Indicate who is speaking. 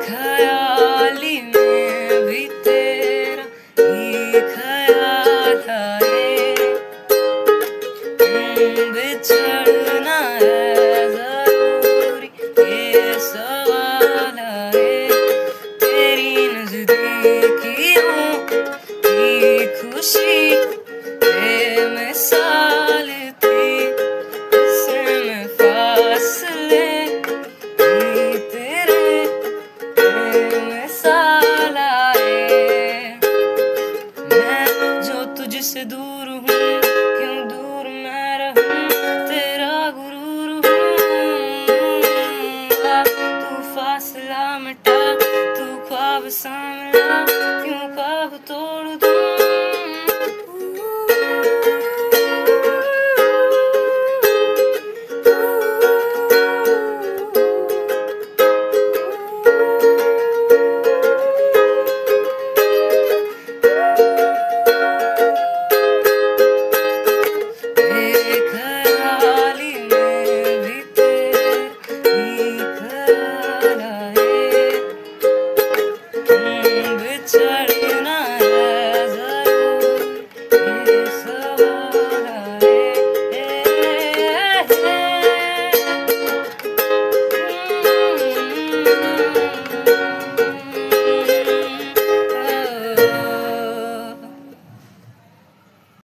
Speaker 1: ख्याली में भी तेरा ही ख्याल आए, बिछड़ना है जरूरी ये सवाल आए, तेरी नजदीकियों की खुशी बेमिसाल थी, इसमें फासले ही तेरे बेमिसाल आए। मैं जो तुझसे दूर हूँ, क्यों दूर मैं रहूँ, तेरा गुरूर हूँ। तू फासला मिटा, तू ख्वाब सामला, क्यों ख्वाब तोड़ दूँ। ख्याली में भी तेरी ख्याल आए, बिछड़